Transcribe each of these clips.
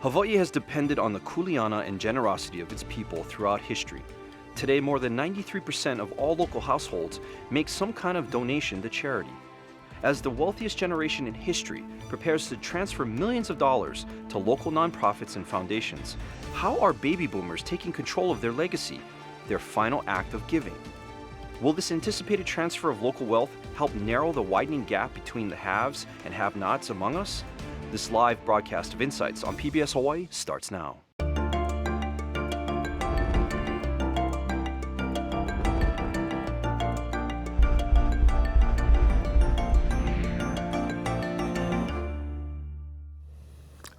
Hawaii has depended on the kuleana and generosity of its people throughout history. Today, more than 93% of all local households make some kind of donation to charity. As the wealthiest generation in history prepares to transfer millions of dollars to local nonprofits and foundations, how are baby boomers taking control of their legacy, their final act of giving? Will this anticipated transfer of local wealth help narrow the widening gap between the haves and have-nots among us? This live broadcast of Insights on PBS Hawaii starts now.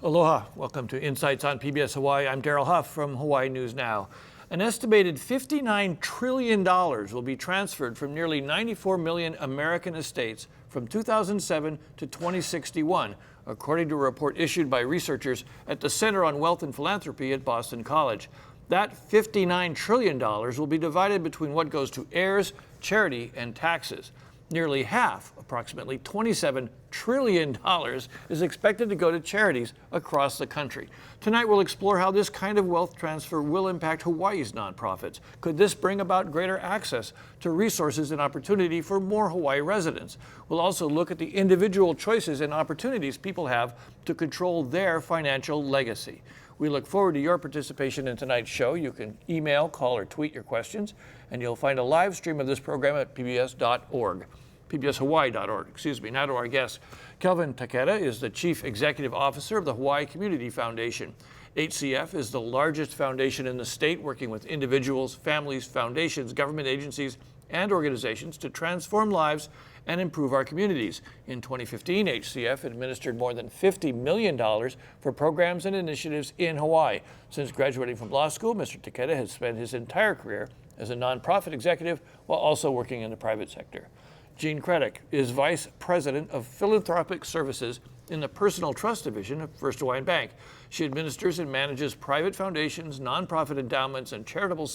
Aloha, welcome to Insights on PBS Hawaii. I'm Daryl Huff from Hawaii News Now. An estimated $59 trillion will be transferred from nearly 94 million American estates from 2007 to 2061, according to a report issued by researchers at the Center on Wealth and Philanthropy at Boston College. That $59 trillion will be divided between what goes to heirs, charity, and taxes. Nearly half, approximately $27 trillion, is expected to go to charities across the country. Tonight we'll explore how this kind of wealth transfer will impact Hawaii's nonprofits. Could this bring about greater access to resources and opportunity for more Hawaii residents? We'll also look at the individual choices and opportunities people have to control their financial legacy. We look forward to your participation in tonight's show. You can email, call, or tweet your questions, and you'll find a live stream of this program at pbs.org. pbshawaii.org. Now to our guest. Kelvin Takeda is the Chief Executive Officer of the Hawaii Community Foundation. HCF is the largest foundation in the state, working with individuals, families, foundations, government agencies, and organizations to transform lives and improve our communities. In 2015, HCF administered more than $50 million for programs and initiatives in Hawaii. Since graduating from law school, Mr. Takeda has spent his entire career as a nonprofit executive while also working in the private sector. Jean Craddock is Vice President of Philanthropic Services in the Personal Trust Division of First Hawaiian Bank. She administers and manages private foundations, nonprofit endowments, and charitable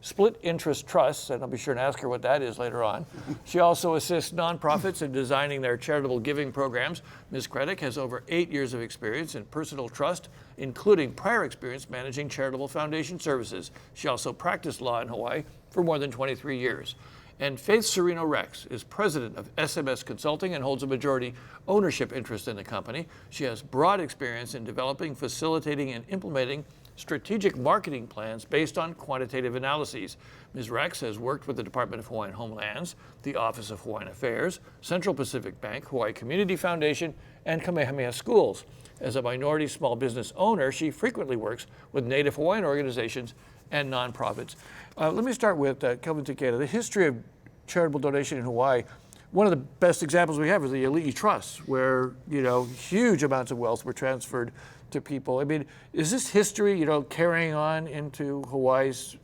split interest trusts, and I'll be sure to ask her what that is later on. She also assists nonprofits in designing their charitable giving programs. Ms. Craddock has over 8 years of experience in personal trust, including prior experience managing charitable foundation services. She also practiced law in Hawaii for more than 23 years. And Faith Serino Rex is president of SMS Consulting and holds a majority ownership interest in the company. She has broad experience in developing, facilitating, and implementing strategic marketing plans based on quantitative analyses. Ms. Rex has worked with the Department of Hawaiian Homelands, the Office of Hawaiian Affairs, Central Pacific Bank, Hawaii Community Foundation, and Kamehameha Schools. As a minority small business owner, she frequently works with Native Hawaiian organizations and nonprofits. Let me start with Kelvin Takeda. The history of charitable donation in Hawaii, one of the best examples we have is the Ali'i Trust, where huge amounts of wealth were transferred to people. I mean, is this history carrying on into Hawaii's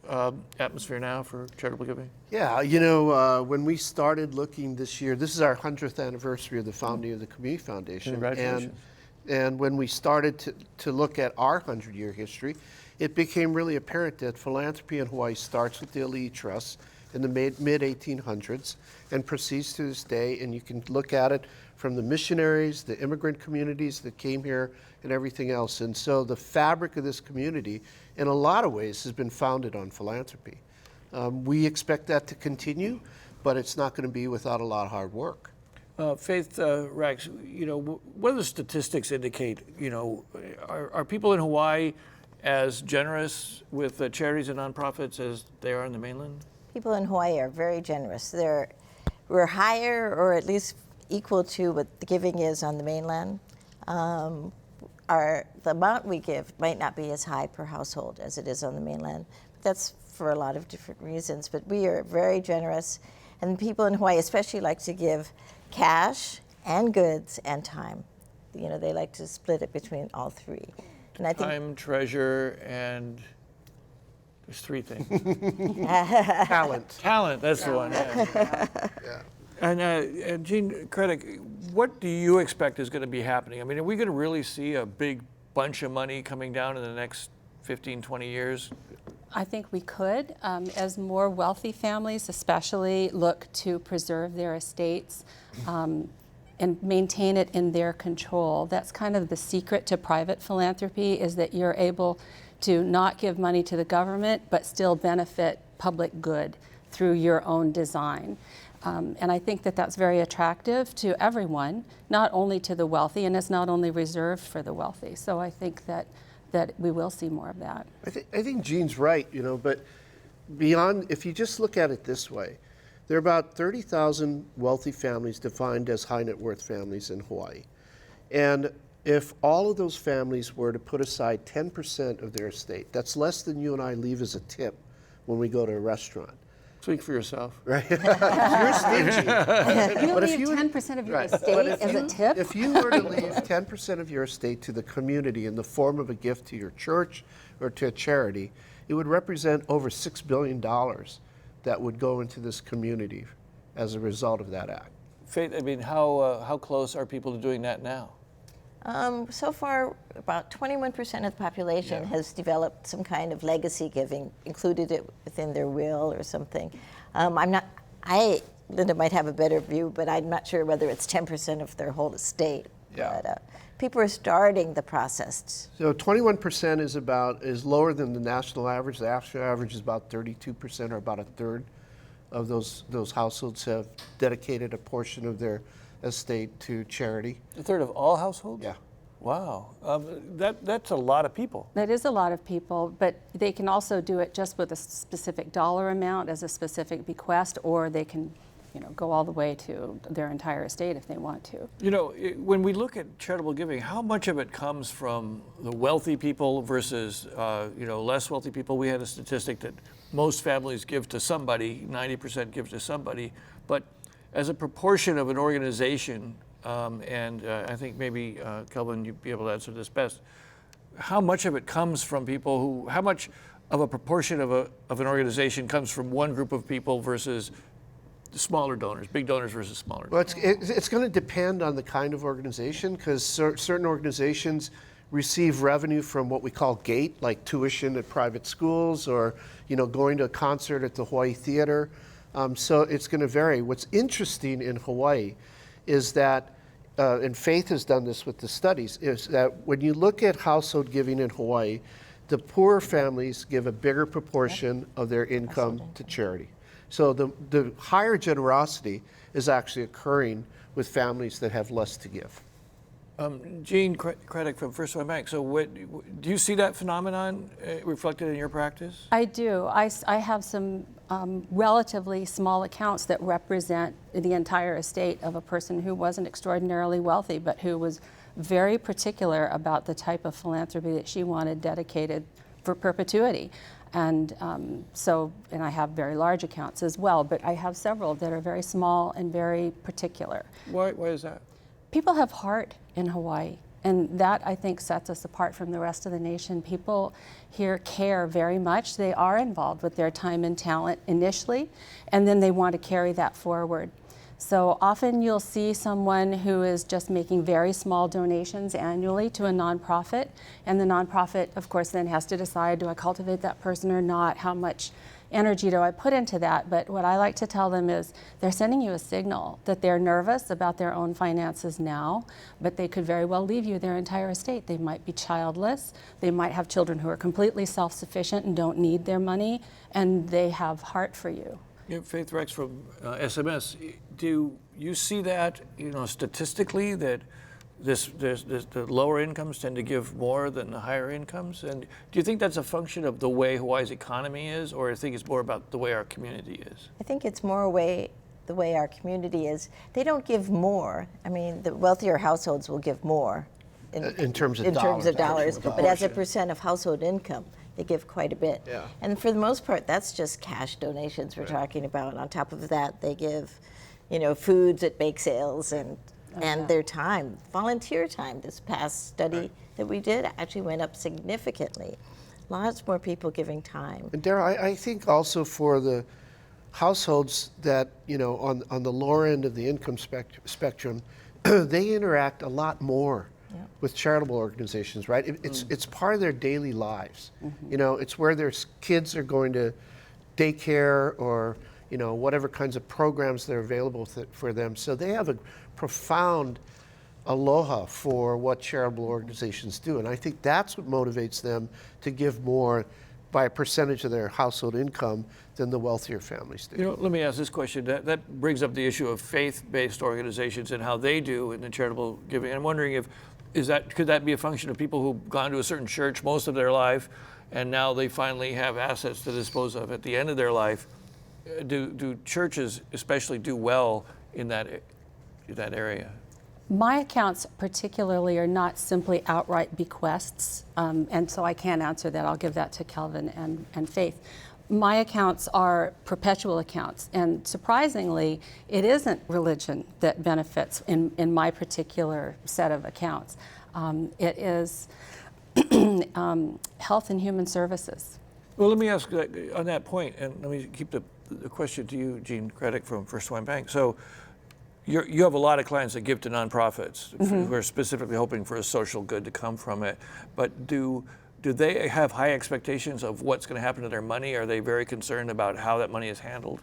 atmosphere now for charitable giving? Yeah, when we started looking this year, this is our 100th anniversary of the founding of the Community Foundation. Congratulations. And when we started to look at our 100-year history, it became really apparent that philanthropy in Hawaii starts with the Ali'i Trust in the mid-1800s and proceeds to this day. And you can look at it from the missionaries, the immigrant communities that came here, and everything else. And so the fabric of this community, in a lot of ways, has been founded on philanthropy. We expect that to continue, but it's not going to be without a lot of hard work. Faith Rex, what do the statistics indicate? Are people in Hawaii as generous with charities and nonprofits as they are in the mainland? People in Hawaii are very generous. We're higher, or at least equal to what the giving is on the mainland. The amount we give might not be as high per household as it is on the mainland. That's for a lot of different reasons, but we are very generous. And people in Hawaii especially like to give cash and goods and time. They like to split it between all three. And I think time, treasure, and there's three things. Talent, that's the one. Yeah. And Jean Craddock, what do you expect is going to be happening? I mean, are we going to really see a big bunch of money coming down in the next 15, 20 years? I think we could, as more wealthy families especially look to preserve their estates. and maintain it in their control. That's kind of the secret to private philanthropy, is that you're able to not give money to the government, but still benefit public good through your own design. And I think that that's very attractive to everyone, not only to the wealthy, and it's not only reserved for the wealthy. So I think that we will see more of that. I think Jean's right, but beyond, if you just look at it this way, there are about 30,000 wealthy families defined as high net worth families in Hawaii. And if all of those families were to put aside 10% of their estate, that's less than you and I leave as a tip when we go to a restaurant. Speak for yourself. Right? You're stingy. You But if leave you- 10% of your Right. estate But if as a you- tip? If you were to leave 10% of your estate to the community in the form of a gift to your church or to a charity, it would represent over $6 billion that would go into this community as a result of that act. Faith, I mean, how close are people to doing that now? So far, about 21% of the population has developed some kind of legacy giving, included it within their will or something. Linda might have a better view, but I'm not sure whether it's 10% of their whole estate. Yeah. But people are starting the process. So 21% is lower than the national average. The national average is about 32%, or about a third of those households have dedicated a portion of their estate to charity. A third of all households? Yeah. Wow, that's a lot of people. That is a lot of people, but they can also do it just with a specific dollar amount as a specific bequest, or they can, go all the way to their entire estate if they want to. When we look at charitable giving, how much of it comes from the wealthy people versus, less wealthy people? We had a statistic that most families give to somebody, 90% give to somebody, but as a proportion of an organization, and I think maybe, Kelvin, you'd be able to answer this best, how much of it comes from people how much of a proportion of an organization comes from one group of people versus smaller donors, big donors versus smaller donors? Well, it's going to depend on the kind of organization, because certain organizations receive revenue from what we call GATE, like tuition at private schools, or going to a concert at the Hawaii Theater. So it's going to vary. What's interesting in Hawaii is that, and Faith has done this with the studies, is that when you look at household giving in Hawaii, the poorer families give a bigger proportion of their income to charity. So the higher generosity is actually occurring with families that have less to give. Jean Craddock from First Hawaiian Bank. So do you see that phenomenon reflected in your practice? I do. I have some relatively small accounts that represent the entire estate of a person who wasn't extraordinarily wealthy, but who was very particular about the type of philanthropy that she wanted dedicated for perpetuity. And and I have very large accounts as well, but I have several that are very small and very particular. Why is that? People have heart in Hawaii, and that, I think, sets us apart from the rest of the nation. People here care very much. They are involved with their time and talent initially, and then they want to carry that forward. So often you'll see someone who is just making very small donations annually to a nonprofit, and the nonprofit, of course, then has to decide, do I cultivate that person or not? How much energy do I put into that? But what I like to tell them is they're sending you a signal that they're nervous about their own finances now, but they could very well leave you their entire estate. They might be childless. They might have children who are completely self-sufficient and don't need their money, and they have heart for you. Faith Rex from SMS, do you see that, statistically, that the lower incomes tend to give more than the higher incomes? And do you think that's a function of the way Hawaii's economy is, or do you think it's more about the way our community is? I think it's more the way our community is. They don't give more. I mean, the wealthier households will give more In terms of dollars, but as a percent of household income, they give quite a bit. Yeah. And for the most part, that's just cash donations we're talking about. On top of that, they give, foods at bake sales and their time, volunteer time. This past study that we did actually went up significantly. Lots more people giving time. And Darryl, I think also for the households that, on the lower end of the income spectrum, they interact a lot more with charitable organizations, right? It's part of their daily lives. It's where their kids are going to daycare, or whatever kinds of programs that are available for them. So they have a profound aloha for what charitable organizations do. And I think that's what motivates them to give more by a percentage of their household income than the wealthier families do. Let me ask this question. That brings up the issue of faith-based organizations and how they do in the charitable giving. I'm wondering could that be a function of people who've gone to a certain church most of their life and now they finally have assets to dispose of at the end of their life? Do churches especially do well in that area? My accounts particularly are not simply outright bequests, and so I can't answer that. I'll give that to Kelvin and Faith. My accounts are perpetual accounts, and surprisingly, it isn't religion that benefits in my particular set of accounts. It is health and human services. Well, let me ask on that point, and let me keep the question to you, Jean Craddock from First Hawaiian Bank. So you have a lot of clients that give to nonprofits who are specifically hoping for a social good to come from it. But do they have high expectations of what's going to happen to their money? Are they very concerned about how that money is handled?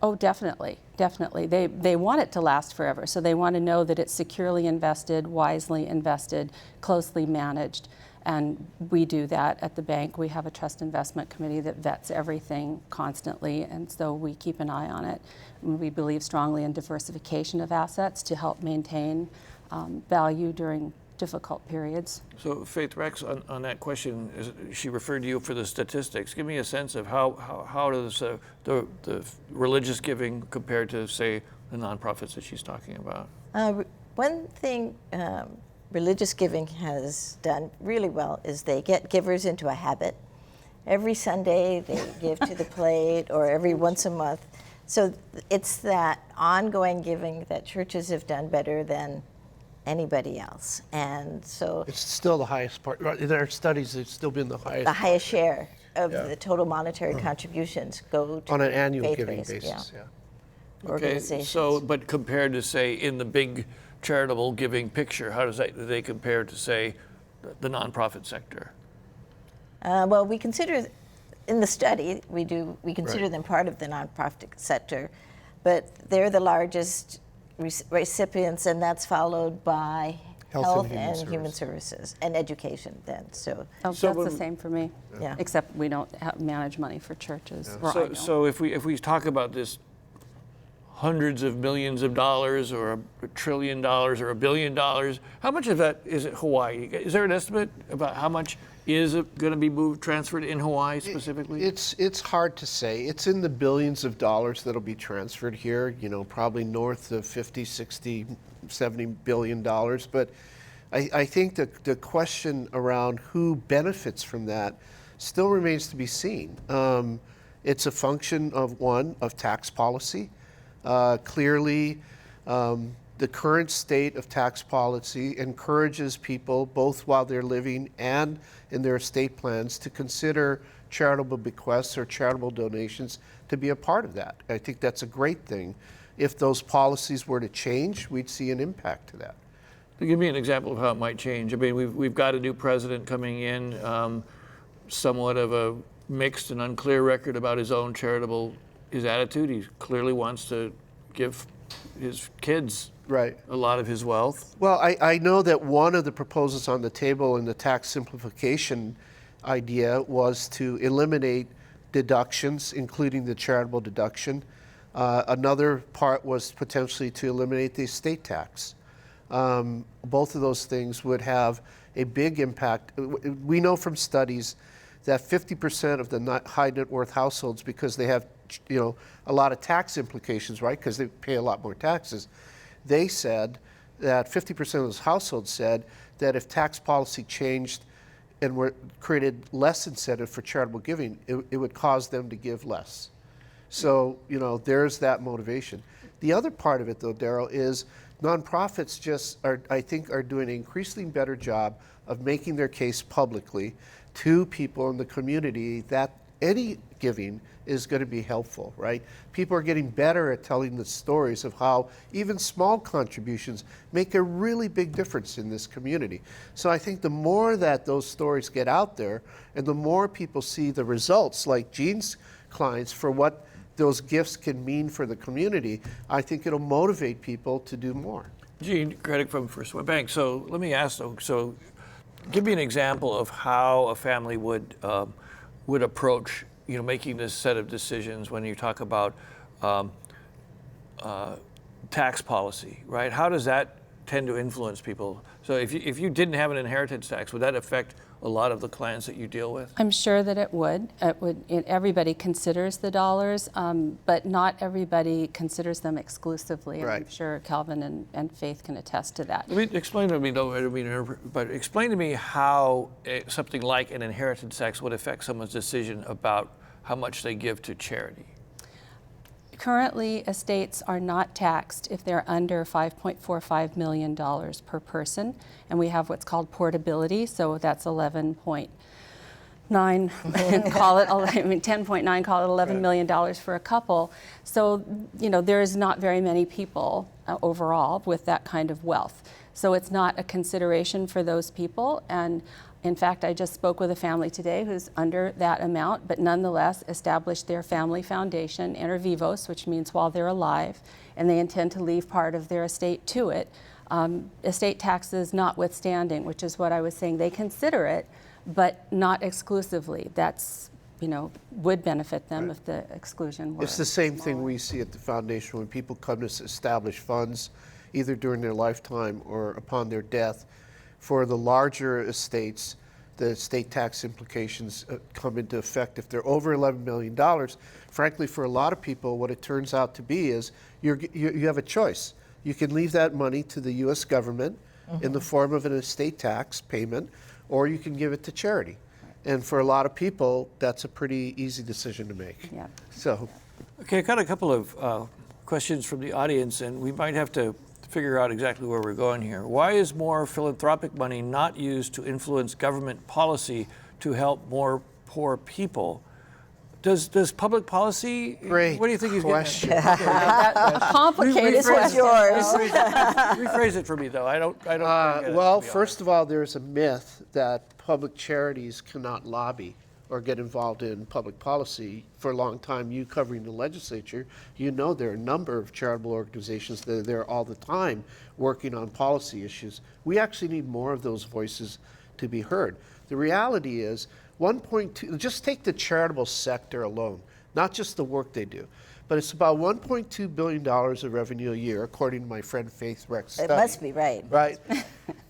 Oh, definitely, definitely. They want it to last forever, so they want to know that it's securely invested, wisely invested, closely managed. And we do that at the bank. We have a trust investment committee that vets everything constantly, and so we keep an eye on it. And we believe strongly in diversification of assets to help maintain value during difficult periods. So Faith Rex, on that question, she referred to you for the statistics. Give me a sense of how does the religious giving compare to, say, the nonprofits that she's talking about? One thing religious giving has done really well is they get givers into a habit. Every Sunday they give to the plate, or every once a month. So it's that ongoing giving that churches have done better than anybody else. And so It's still the highest part. In our studies, it's still been the highest. the highest share of the total monetary contributions go to on an annual faith-based, giving basis. organizations. So, but compared to, say, in the big charitable giving picture, how do they compare to, say, the nonprofit sector? Well, we consider, in the study, we consider Right. them part of the nonprofit sector, but they're the largest recipients, and that's followed by health and human services and education then. So, Oh, So that's the when- same for me, Yeah. except we don't manage money for churches. or I don't. So if we talk about this hundreds of millions of dollars or $1 trillion or $1 billion, how much of that is it Hawaii? Is there an estimate about how much is going to be transferred in Hawaii specifically? It's hard to say. It's in the billions of dollars that'll be transferred here, probably north of 50, 60, 70 billion dollars. But I think the question around who benefits from that still remains to be seen. It's a function of tax policy. Clearly, the current state of tax policy encourages people, both while they're living and in their estate plans, to consider charitable bequests or charitable donations to be a part of that. I think that's a great thing. If those policies were to change, we'd see an impact to that. Give me an example of how it might change. I mean, we've got a new president coming in, somewhat of a mixed and unclear record about his attitude. He clearly wants to give his kids Right. a lot of his wealth. Well, I know that one of the proposals on the table in the tax simplification idea was to eliminate deductions, including the charitable deduction. Another part was potentially to eliminate the estate tax. Both of those things would have a big impact. We know from studies that 50% of the high net worth households, because they have a lot of tax implications, right? Because they pay a lot more taxes. They said that 50% of those households said that if tax policy changed and created less incentive for charitable giving, it would cause them to give less. So, there's that motivation. The other part of it, though, Daryl, is nonprofits I think are doing an increasingly better job of making their case publicly to people in the community that any giving is going to be helpful, right? People are getting better at telling the stories of how even small contributions make a really big difference in this community. So I think the more that those stories get out there and the more people see the results, like Jean's clients, for what those gifts can mean for the community, I think it'll motivate people to do more. Gene Credit from First West Bank. So let me ask, so give me an example of how a family would approach, making this set of decisions when you talk about tax policy, right? How does that tend to influence people? So if you didn't have an inheritance tax, would that affect a lot of the clients that you deal with? I'm sure that it would. Everybody considers the dollars, but not everybody considers them exclusively. And Right. I'm sure Calvin and Faith can attest to that. Let me explain to me, though, I don't mean to interrupt, but explain to me how something like an inheritance tax would affect someone's decision about how much they give to charity. Currently, estates are not taxed if they're under $5.45 million per person, and we have what's called portability, so that's 11.9, call it, 10.9, call it $11 million for a couple. So, there's not very many people overall with that kind of wealth. So it's not a consideration for those people, and in fact, I just spoke with a family today who's under that amount, but nonetheless established their family foundation, inter vivos, which means while they're alive, and they intend to leave part of their estate to it. Estate taxes notwithstanding, which is what I was saying, they consider it, but not exclusively. That's, would benefit them if the exclusion were It's the same smaller. thing we see at the foundation when people come to establish funds, either during their lifetime or upon their death. For the larger estates, the estate tax implications come into effect. If they're over $11 million, frankly, for a lot of people, what it turns out to be is you have a choice. You can leave that money to the U.S. government in the form of an estate tax payment, or you can give it to charity. And for a lot of people, that's a pretty easy decision to make. Yeah. So, Okay, I got a couple of questions from the audience, and we might have to figure out exactly where we're going here. Why is more philanthropic money not used to influence government policy to help more poor people? Does public policy? Great What do you think he's question. getting at? A complicated What's yours? Rephrase it for me, though. I don't get it, Well, to be first of all, there's a myth that public charities cannot lobby or get involved in public policy. For a long time, you covering the legislature, there are a number of charitable organizations that are there all the time working on policy issues. We actually need more of those voices to be heard. The reality is 1.2, just take the charitable sector alone, not just the work they do, but it's about $1.2 billion of revenue a year, according to my friend Faith Rex It study. must be right. Right.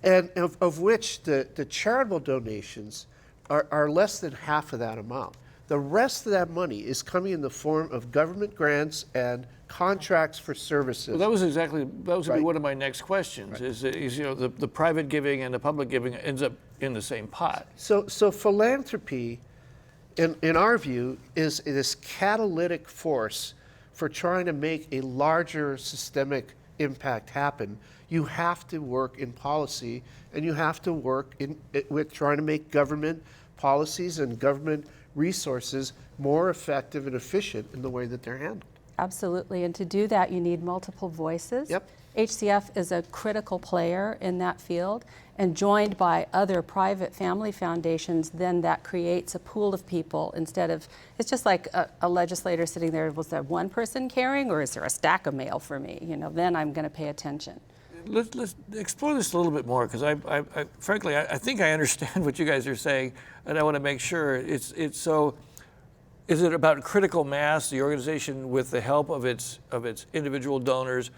And of which the charitable donations are less than half of that amount. The rest of that money is coming in the form of government grants and contracts for services. Well, that was going to be Right. one of my next questions. Is the private giving and the public giving ends up in the same pot? So philanthropy, in our view, is this catalytic force for trying to make a larger systemic impact happen. You have to work in policy, and you have to work with trying to make government policies and government resources more effective and efficient in the way that they're handled. Absolutely, and to do that, you need multiple voices. Yep. HCF is a critical player in that field, and joined by other private family foundations, then that creates a pool of people instead of, it's just like a legislator sitting there, was there one person caring, or is there a stack of mail for me? Then I'm going to pay attention. Let's explore this a little bit more, because frankly, I think I understand what you guys are saying, and I want to make sure it's so. Is it about critical mass? The organization, with the help of its individual donors,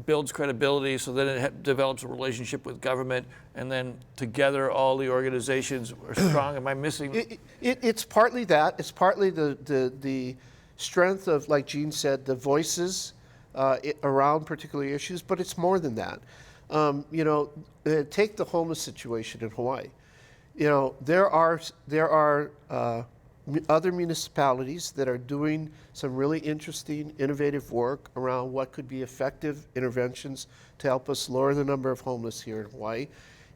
builds credibility, so then it develops a relationship with government, and then together all the organizations are strong. Am I missing? It's partly that. It's partly the strength of, like Gene said, the voices around particular issues, but it's more than that. Take the homeless situation in Hawaii. There are other municipalities that are doing some really interesting, innovative work around what could be effective interventions to help us lower the number of homeless here in Hawaii.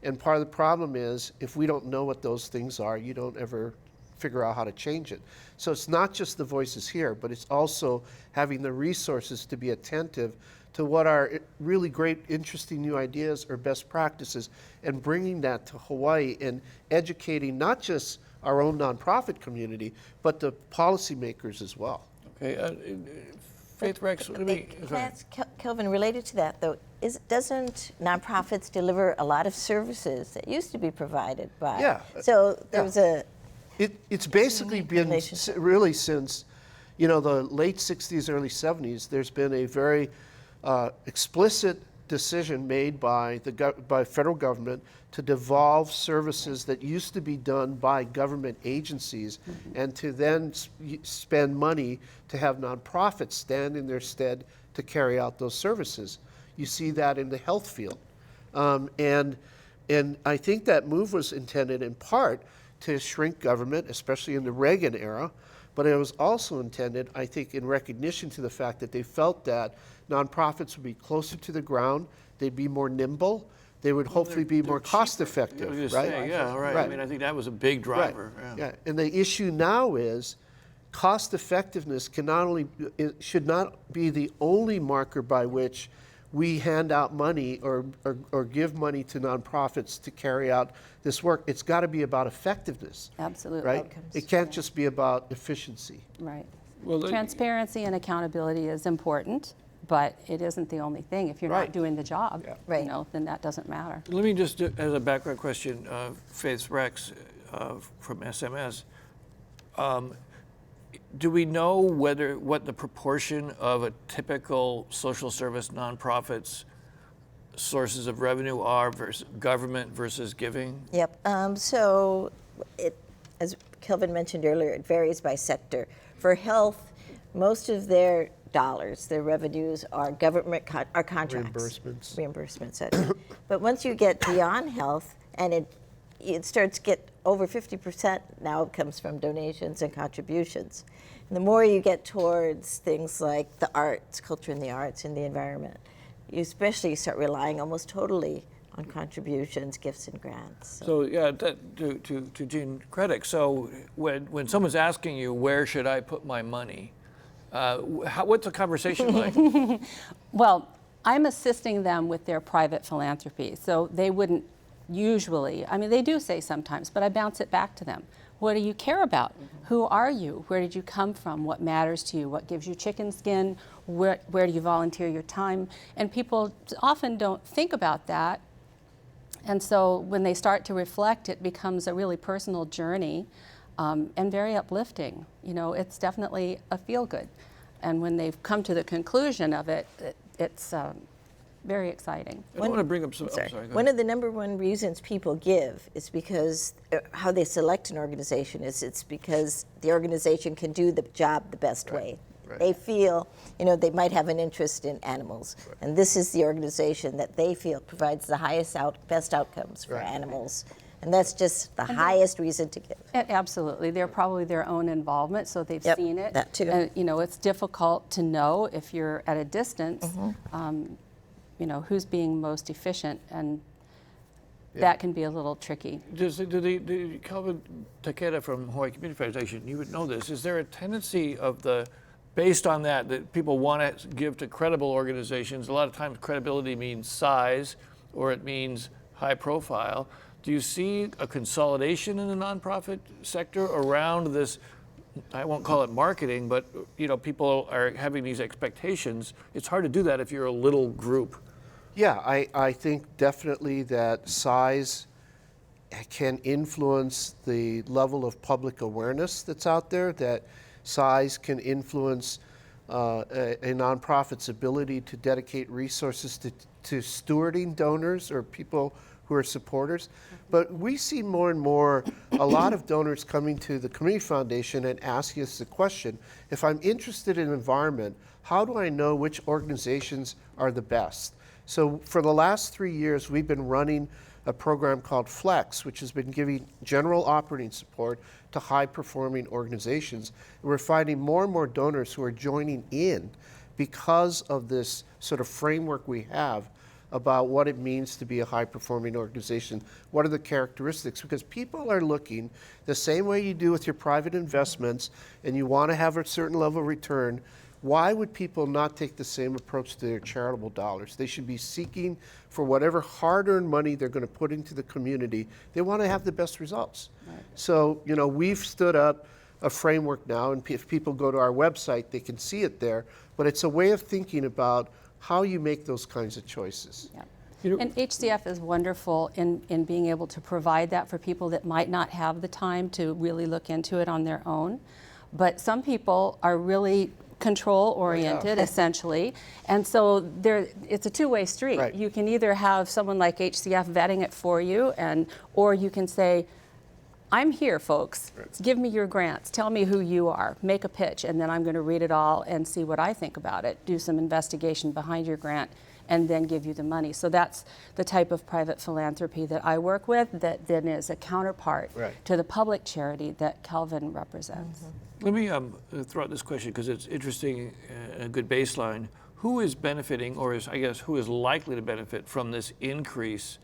And part of the problem is, if we don't know what those things are, you don't ever figure out how to change it. So it's not just the voices here, but it's also having the resources to be attentive to what are really great, interesting new ideas or best practices, and bringing that to Hawaii and educating not just our own nonprofit community, but the policymakers as well. Okay, Faith Rex, what do we? Can I Sorry. ask Kelvin, related to that though, doesn't nonprofits deliver a lot of services that used to be provided by? Yeah. So there's a It's basically been relationship. really since, the late 60s, early 70s, there's been a very explicit decision made by by federal government to devolve services that used to be done by government agencies and to then spend money to have nonprofits stand in their stead to carry out those services. You see that in the health field. And I think that move was intended in part to shrink government, especially in the Reagan era, but it was also intended, I think, in recognition to the fact that they felt that nonprofits would be closer to the ground, they'd be more nimble, they would hopefully be more cost effective, I was right? gonna say, yeah, right. I mean, I think that was a big driver. Right. Yeah. Yeah. And the issue now is cost effectiveness it should not be the only marker by which we hand out money or give money to nonprofits to carry out this work. It's got to be about effectiveness. Absolutely. Right? Outcomes. It can't just be about efficiency. Right. Well, Transparency and accountability is important, but it isn't the only thing. If you're not Right. doing the job, Right. then that doesn't matter. let me just, as a background question, Faith Rex from SMS, do we know what the proportion of a typical social service nonprofit's sources of revenue are versus government versus giving? Yep. As Kelvin mentioned earlier, it varies by sector. For health, most of their dollars, their revenues are government are contracts. Reimbursements. But once you get beyond health, and it starts to get over 50% now comes from donations and contributions. And the more you get towards things like the arts, culture and the arts, and the environment, you especially start relying almost totally on contributions, gifts, and grants. So yeah, to Gene credit. So when someone's asking you, where should I put my money? What's the conversation like? Well, I'm assisting them with their private philanthropy, so they wouldn't usually, I mean, they do say sometimes, but I bounce it back to them. What do you care about? Who are you? Where did you come from? What matters to you? What gives you chicken skin? Where do you volunteer your time? And people often don't think about that. And so when they start to reflect, it becomes a really personal journey and very uplifting. It's definitely a feel-good. And when they've come to the conclusion of it, it's very exciting. I want to bring up some. Sorry. Sorry, go One ahead. of the number one reasons people give is because how they select an organization is it's because the organization can do the job the best way. Right. They feel, they might have an interest in animals, and this is the organization that they feel provides the best outcomes for animals. And that's just the highest reason to give. Absolutely. They're probably their own involvement, so they've Yep, seen it. that too. And, it's difficult to know if you're at a distance, who's being most efficient, and that can be a little tricky. The Calvin Takeda from Hawaii Community Foundation, you would know this. Is there a tendency based on that people want to give to credible organizations? A lot of times credibility means size or it means high profile. Do you see a consolidation in the nonprofit sector around this? I won't call it marketing, but people are having these expectations. It's hard to do that if you're a little group. Yeah, I think definitely that size can influence the level of public awareness that's out there, that size can influence a nonprofit's ability to dedicate resources to stewarding donors or people who are supporters. But we see more and more a lot of donors coming to the Community Foundation and asking us the question, if I'm interested in environment, how do I know which organizations are the best? So for the last 3 years, we've been running a program called Flex, which has been giving general operating support to high-performing organizations. And we're finding more and more donors who are joining in because of this sort of framework we have about what it means to be a high-performing organization. What are the characteristics? Because people are looking the same way you do with your private investments, and you want to have a certain level of return. Why would people not take the same approach to their charitable dollars? They should be seeking for whatever hard-earned money they're going to put into the community. They want to have the best results. Right. So, we've stood up a framework now, and if people go to our website, they can see it there. But it's a way of thinking about how you make those kinds of choices. Yeah. You know- And HCF is wonderful in being able to provide that for people that might not have the time to really look into it on their own. But some people are really control oriented, essentially, and so it's a two-way street. Right. You can either have someone like HCF vetting it for you, or you can say, I'm here, folks. Give me your grants. Tell me who you are. Make a pitch, and then I'm going to read it all and see what I think about it. Do some investigation behind your grant, and then give you the money. So that's the type of private philanthropy that I work with, that then is a counterpart to the public charity that Calvin represents. Let me throw out this question because it's interesting and a good baseline. Who is benefiting, or who is likely to benefit from this increase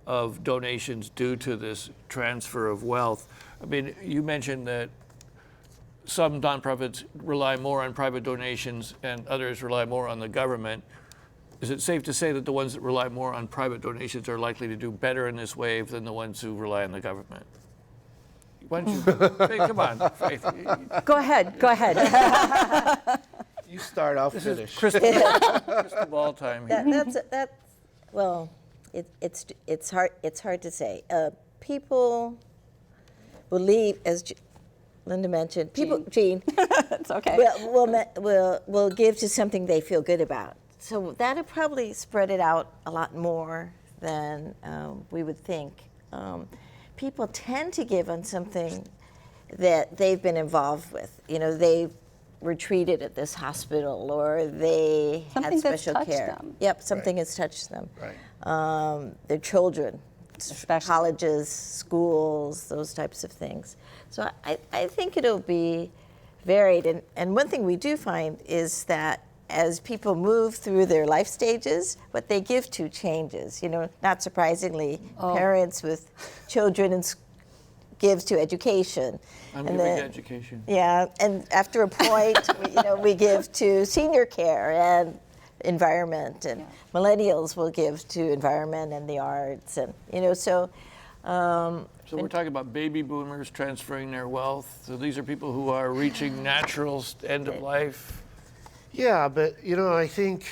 of donations due to this transfer of wealth? I mean, you mentioned that some nonprofits rely more on private donations and others rely more on the government. Is it safe to say that the ones that rely more on private donations are likely to do better in this wave than the ones who rely on the government? Why don't you, Faith, come on, Faith. Go ahead. You start, I'll This finish. is crystal ball time here. Well, it's hard to say. People believe, as Linda mentioned, Jean, It's okay. will give to something they feel good about. So that'll probably spread it out a lot more than we would think. People tend to give on something that they've been involved with. You know, they were treated at this hospital, or they Something had that's special touched care. them. Yep, something has touched them. Right. Their children, Especially. colleges, schools, those types of things. So I think it'll be varied. And one thing we do find is that as people move through their life stages, what they give to changes. You know, not surprisingly, parents with children and gives to education. I'm And giving then- education. Yeah, and after a point, we give to senior care and environment, and millennials will give to environment and the arts, and so. So we're talking about baby boomers transferring their wealth. So these are people who are reaching natural end of life. Yeah, but I think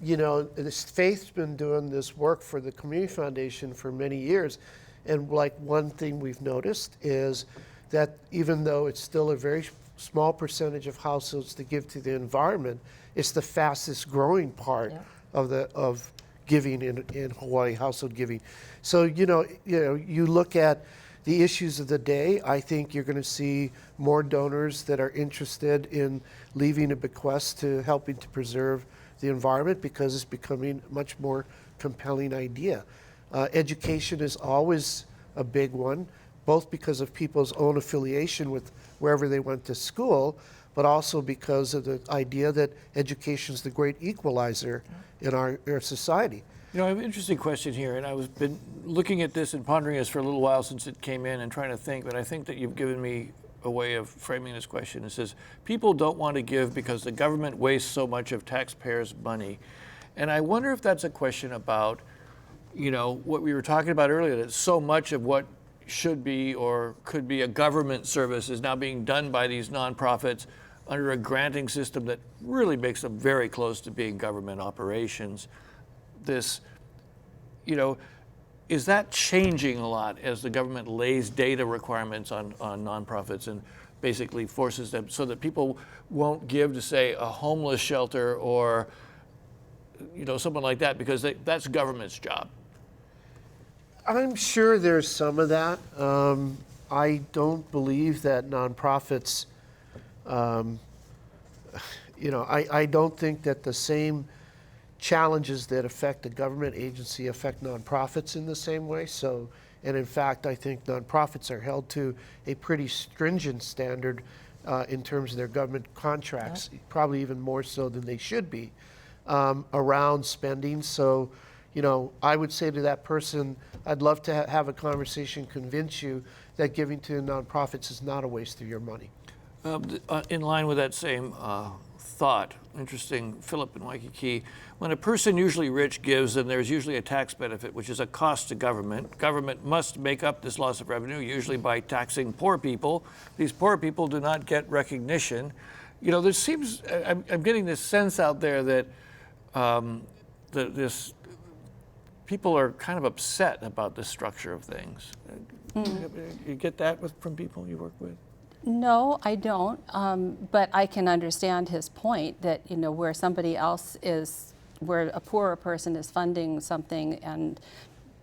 this Faith's been doing this work for the Community Foundation for many years, and like one thing we've noticed is that even though it's still a very small percentage of households that give to the environment, it's the fastest growing part of giving in Hawaii, household giving. So you look at the issues of the day. I think you're going to see more donors that are interested in leaving a bequest to helping to preserve the environment, because it's becoming a much more compelling idea. Education is always a big one, both because of people's own affiliation with wherever they went to school, but also because of the idea that education is the great equalizer in our society. I have an interesting question here, and I've been looking at this and pondering this for a little while since it came in and trying to think, but I think that you've given me a way of framing this question. It says, people don't want to give because the government wastes so much of taxpayers' money. And I wonder if that's a question about, what we were talking about earlier, that so much of what should be or could be a government service is now being done by these nonprofits under a granting system that really makes them very close to being government operations. This, is that changing a lot as the government lays data requirements on nonprofits and basically forces them so that people won't give to, say, a homeless shelter or, someone like that, because that's government's job? I'm sure there's some of that. I don't believe that nonprofits, I don't think that the same challenges that affect a government agency affect nonprofits in the same way. So, and in fact, I think nonprofits are held to a pretty stringent standard in terms of their government contracts, probably even more so than they should be, around spending. So, I would say to that person, I'd love to have a conversation, convince you that giving to nonprofits is not a waste of your money. In line with that same thought. Interesting, Philip in Waikiki. When a person usually rich gives, then there's usually a tax benefit, which is a cost to government. Government must make up this loss of revenue, usually by taxing poor people. These poor people do not get recognition. You know, there seems, I'm getting this sense out there that this people are kind of upset about the structure of things. You get that from people you work with? No, I don't. But I can understand his point that, you know, where somebody else is, where a poorer person is funding something and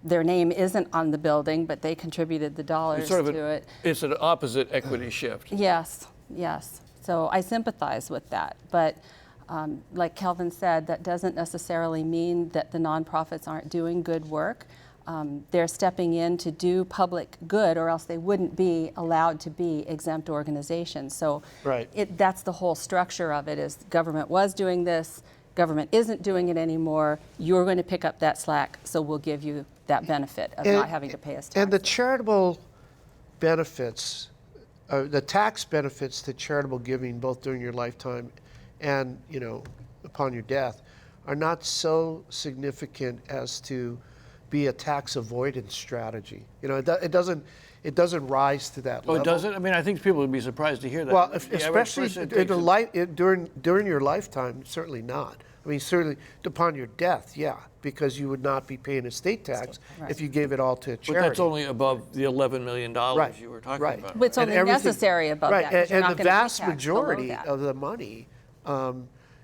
their name isn't on the building, but they contributed the dollars to it. It's an opposite equity shift. Yes, yes. So I sympathize with that. But like Kelvin said, that doesn't necessarily mean that the nonprofits aren't doing good work. They're stepping in to do public good, or else they wouldn't be allowed to be exempt organizations. So that's the whole structure of it, is government was doing this, government isn't doing it anymore, you're going to pick up that slack, so we'll give you that benefit of not having to pay us taxes. And the charitable benefits, the tax benefits to charitable giving, both during your lifetime and, you know, upon your death, are not so significant as to be a tax avoidance strategy. You know, it doesn't rise to that level. Oh, it doesn't? I mean, I think people would be surprised to hear that. Well, especially during your lifetime, certainly not. I mean, certainly upon your death, yeah, because you would not be paying estate tax if you gave it all to a charity. But that's only above the $11 million you were talking about. But it's only necessary above that. And the vast majority of the money,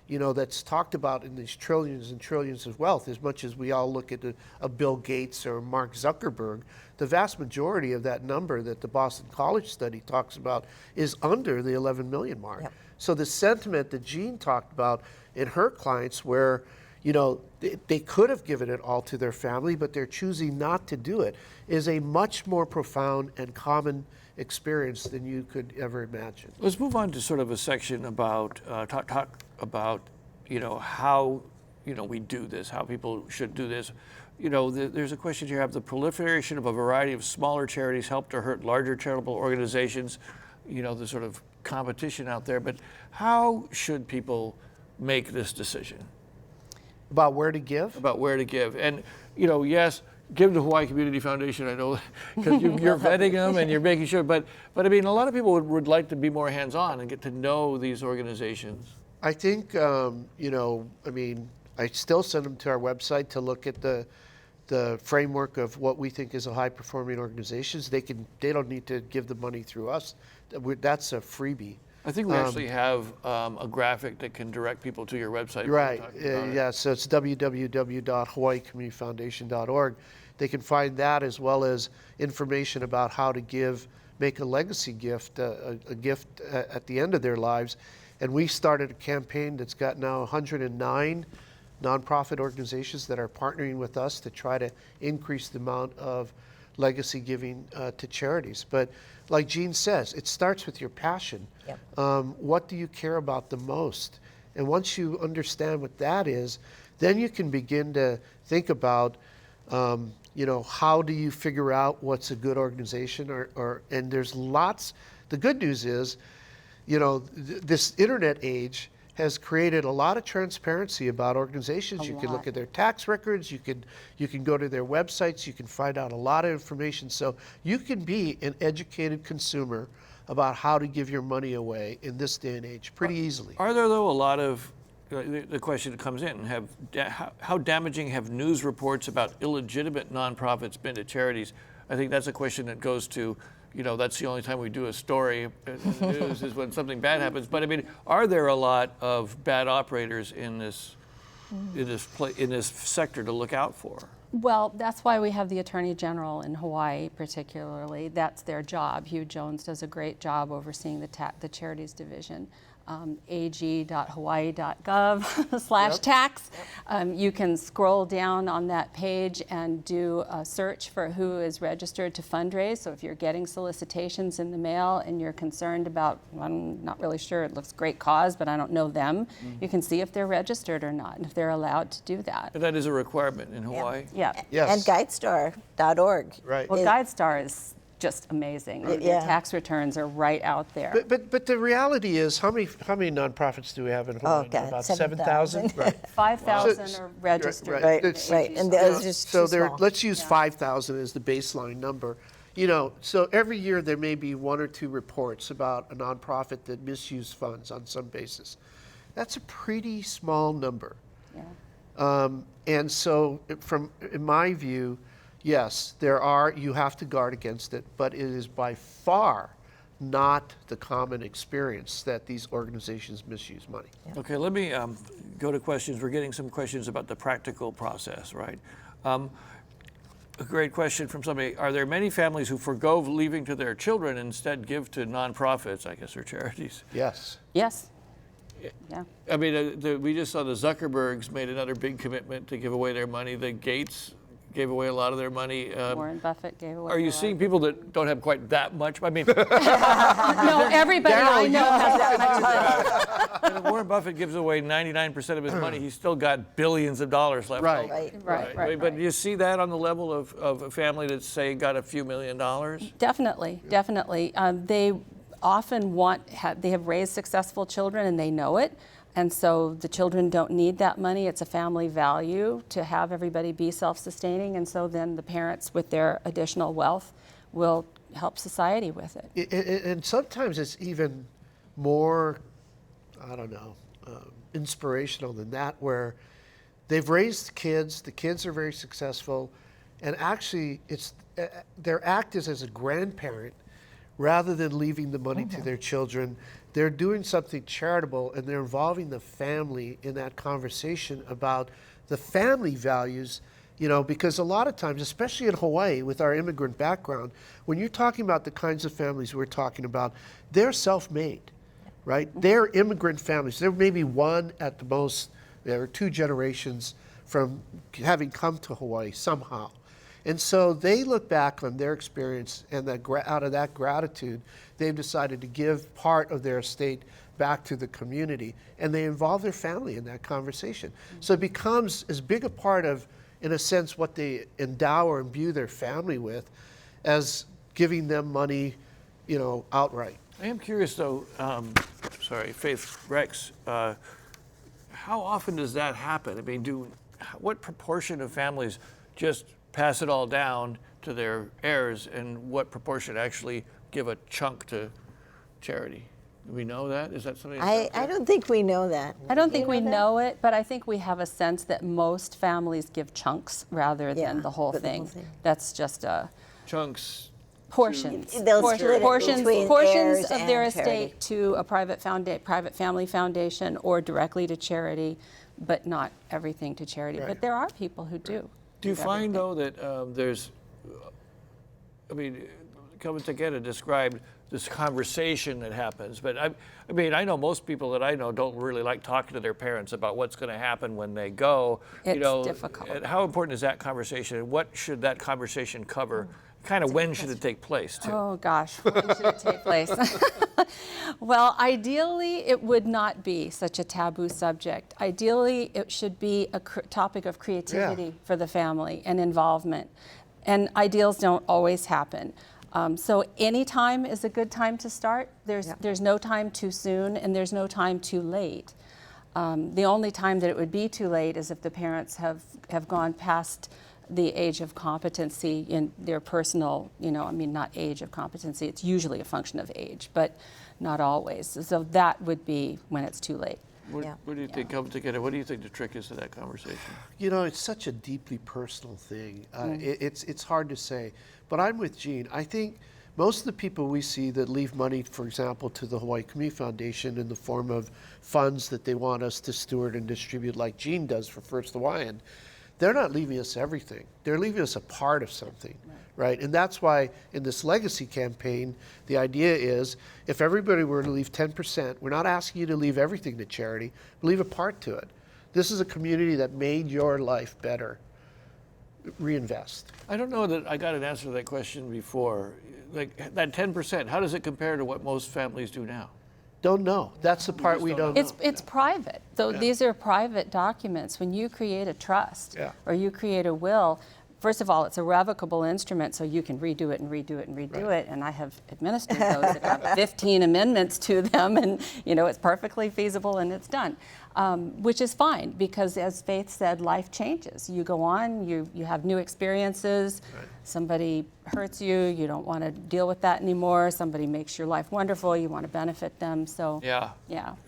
you know, that's talked about in these trillions and trillions of wealth, as much as we all look at a Bill Gates or Mark Zuckerberg, the vast majority of that number that the Boston College study talks about is under the 11 million mark. Yep. So the sentiment that Jean talked about in her clients, where, you know, they could have given it all to their family, but they're choosing not to do it, is a much more profound and common experience than you could ever imagine. Let's move on to sort of a section about talk about, you know, how, you know, we do this, how people should do this. You know, there's a question here: have the proliferation of a variety of smaller charities helped or hurt larger charitable organizations? You know, the sort of competition out there. But how should people make this decision? About where to give? About where to give. And, you know, yes, give to Hawaii Community Foundation, I know, because you're vetting them and you're making sure. But I mean, a lot of people would like to be more hands-on and get to know these organizations. I think, you know, I mean, I still send them to our website to look at the framework of what we think is a high-performing organizations. They don't need to give the money through us. That's a freebie. I think we actually have a graphic that can direct people to your website. Right. Yeah. So it's www.hawaiicommunityfoundation.org. They can find that, as well as information about how to make a legacy gift, a gift at the end of their lives. And we started a campaign that's got now 109 nonprofit organizations that are partnering with us to try to increase the amount of legacy giving to charities. But like Jean says, it starts with your passion. Yep. What do you care about the most? And once you understand what that is, then you can begin to think about, you know, how do you figure out what's a good organization? And there's lots. The good news is, you know, this internet age has created a lot of transparency about organizations. You can look at their tax records, you can go to their websites, you can find out a lot of information. So you can be an educated consumer about how to give your money away in this day and age pretty easily. Are there, though, a lot of, the question that comes in, how damaging have news reports about illegitimate nonprofits been to charities? I think that's a question that goes to, you know, that's the only time we do a story in the news is when something bad happens. But I mean, are there a lot of bad operators in this sector to look out for? Well, that's why we have the Attorney General in Hawaii, particularly. That's their job. Hugh Jones does a great job overseeing the Charities Division. ag.hawaii.gov/tax. You can scroll down on that page and do a search for who is registered to fundraise. So if you're getting solicitations in the mail and you're concerned about, I'm not really sure, it looks great cause, but I don't know them, you can see if they're registered or not, and if they're allowed to do that. And that is a requirement in Hawaii? Yeah. Yes. And GuideStar.org. Right. Well, GuideStar is just amazing. Yeah. Their tax returns are right out there. But the reality is, how many nonprofits do we have in Hawaii? Oh, God, About 7,000. 7,000. Right. 5,000 So- are registered. Right. Right. And those just So too small. let's use 5,000 as the baseline number. So every year there may be one or two reports about a nonprofit that misused funds on some basis. That's a pretty small number. Yeah. And so in my view, yes, you have to guard against it, but it is by far not the common experience that these organizations misuse money. Okay, let me go to questions. We're getting some questions about the practical process, right? A great question from somebody. Are there many families who forgo leaving to their children and instead give to nonprofits, I guess, or charities? Yes. Yes. Yeah. I mean, we just saw the Zuckerbergs made another big commitment to give away their money. The Gates gave away a lot of their money. Warren Buffett gave away. Are you seeing people that don't have quite that much? I mean, No, everybody I know has that much. if Warren Buffett gives away 99% of his money, he's still got billions of dollars left. Right. Right. But do you see that on the level of a family that's, say, got a few $1 million? Definitely. They often they have raised successful children and they know it. And so the children don't need that money. It's a family value to have everybody be self-sustaining. And so then the parents with their additional wealth will help society with it. And sometimes it's even more, I don't know, inspirational than that, where they've raised kids, the kids are very successful, and actually their act is as a grandparent rather than leaving the money to their children. They're doing something charitable, and they're involving the family in that conversation about the family values, because a lot of times, especially in Hawaii with our immigrant background, when you're talking about the kinds of families we're talking about, they're self-made, right? They're immigrant families. There may be one at the most, there are 2 generations from having come to Hawaii somehow. And so they look back on their experience, and out of that gratitude, they've decided to give part of their estate back to the community, and they involve their family in that conversation. So it becomes as big a part of, in a sense, what they endow or imbue their family with as giving them money, outright. I am curious, though, Faith Rex, how often does that happen? I mean, what proportion of families just pass it all down to their heirs, and what proportion actually give a chunk to charity? Do we know that? Is that something? I don't think we know that. I don't think we know it, but I think we have a sense that most families give chunks rather than the whole thing. That's just Chunks. portions. They'll split it Portions between heirs of their and charity. estate to a private family foundation or directly to charity, but not everything to charity. Right. But there are people who do. Do you find, though, that there's, Kuleana described this conversation that happens, but I know most people that I know don't really like talking to their parents about what's going to happen when they go. It's difficult. And how important is that conversation, and what should that conversation cover? Kind of when should it take place, too? Oh, gosh, when should it take place? Well, ideally, it would not be such a taboo subject. Ideally, it should be a topic of creativity for the family and involvement. And ideals don't always happen. So any time is a good time to start. There's no time too soon, and there's no time too late. The only time that it would be too late is if the parents have gone past the age of competency in their personal, not age of competency, it's usually a function of age, but not always. So that would be when it's too late. What do you think, Kuleana? What do you think the trick is to that conversation? It's such a deeply personal thing. It's hard to say, but I'm with Jean. I think most of the people we see that leave money, for example, to the Hawaii Community Foundation in the form of funds that they want us to steward and distribute like Jean does for First Hawaiian, they're not leaving us everything. They're leaving us a part of something, right? And that's why in this legacy campaign, the idea is if everybody were to leave 10%, we're not asking you to leave everything to charity, but leave a part to it. This is a community that made your life better. Reinvest. I don't know that I got an answer to that question before. Like that 10%, how does it compare to what most families do now? Don't know. That's the part we don't know. It's private. So these are private documents. When you create a trust or you create a will, first of all, it's a revocable instrument, so you can redo it and redo it and redo it. And I have administered those that have 15 amendments to them, and it's perfectly feasible and it's done, which is fine because, as Faith said, life changes. You go on, you have new experiences. Right. Somebody hurts you, you don't want to deal with that anymore. Somebody makes your life wonderful, you want to benefit them. So yeah.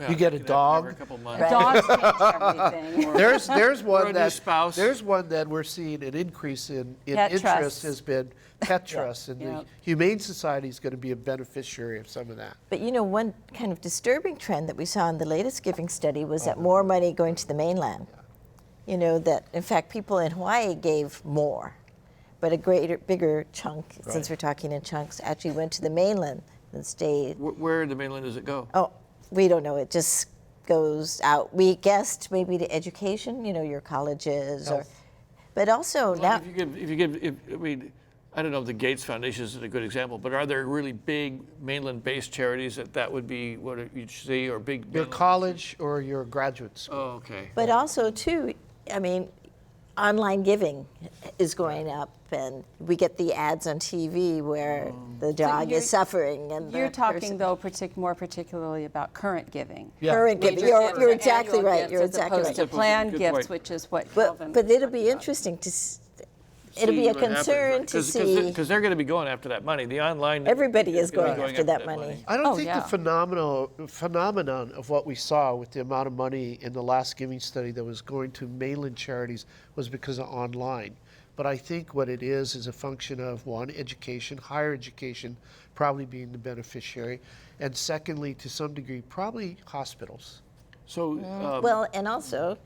You get a dog. A couple months. Dogs change everything. There's one that we're seeing an increase in Pet interest trusts. has been pet trusts, and the Humane Society is going to be a beneficiary of some of that. But one kind of disturbing trend that we saw in the latest giving study was that more money going to the mainland. That in fact people in Hawaii gave more, but a bigger chunk, since we're talking in chunks, actually went to the mainland and stayed. Where in the mainland does it go? Oh, we don't know. It just goes out. We guessed maybe to education, your colleges, but also now. I don't know if the Gates Foundation is a good example, but are there really big mainland-based charities that would be what you'd see, or big? Your college or your graduate school. Oh, okay. But also too, online giving is going up, and we get the ads on TV where the dog is suffering, and you're talking though more particularly about current giving. Yeah. Current giving. You're exactly right. You're exactly right. As opposed right. to planned Good gifts, point. which is what But Calvin it'll was be talking interesting to. It'll be a concern to see. Because they're going to be going after that money. The online. Everybody is gonna going be after that money. I don't think yeah. the phenomenon of what we saw with the amount of money in the last giving study that was going to mainland charities was because of online. But I think what it is a function of, one, education, higher education probably being the beneficiary, and secondly, to some degree, probably hospitals. So. Well, and also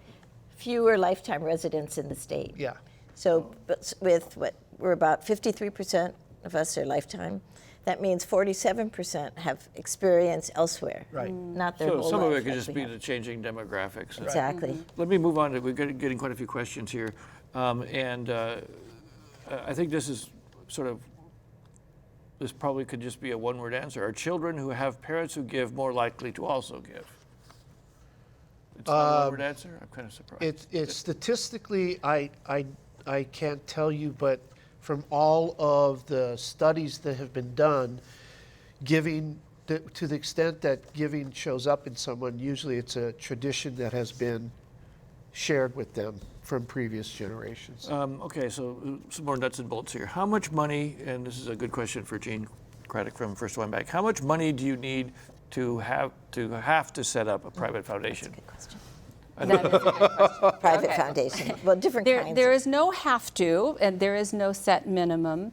fewer lifetime residents in the state. Yeah. So with we're about 53% of us are lifetime. That means 47% have experience elsewhere. Right. Not their So whole some of life it could like just we be have. the changing demographics. Exactly. Let me move on. We're getting quite a few questions here. I think this probably could just be a one-word answer. Are children who have parents who give more likely to also give? It's not a one-word answer? I'm kind of surprised. It's statistically, I can't tell you, but from all of the studies that have been done, giving, to the extent that giving shows up in someone, usually it's a tradition that has been shared with them from previous generations. Okay, so some more nuts and bolts here. How much money, and this is a good question for Gene Craddock from First One Bank, how much money do you need to have to set up a private foundation? Good question. That is a good question. Private foundation. Well, different kinds. There is no have to, and there is no set minimum.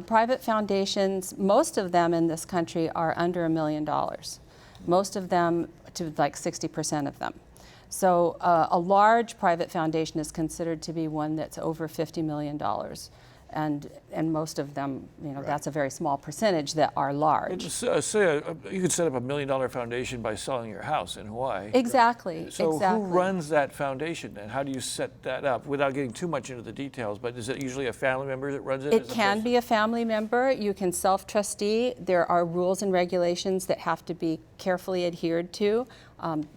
Private foundations, most of them in this country are under $1 million. Most of them, to like 60% of them. So a large private foundation is considered to be one that's over $50 million. And most of them, that's a very small percentage that are large. Say you could set up $1 million foundation by selling your house in Hawaii. Exactly. So exactly. who runs that foundation then? How do you set that up without getting too much into the details? But is it usually a family member that runs it? It can be a family member. You can self-trustee. There are rules and regulations that have to be carefully adhered to.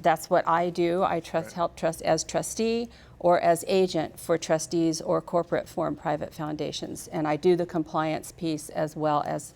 That's what I do. I help trust as trustee or as agent for trustees or corporate form private foundations. And I do the compliance piece as well as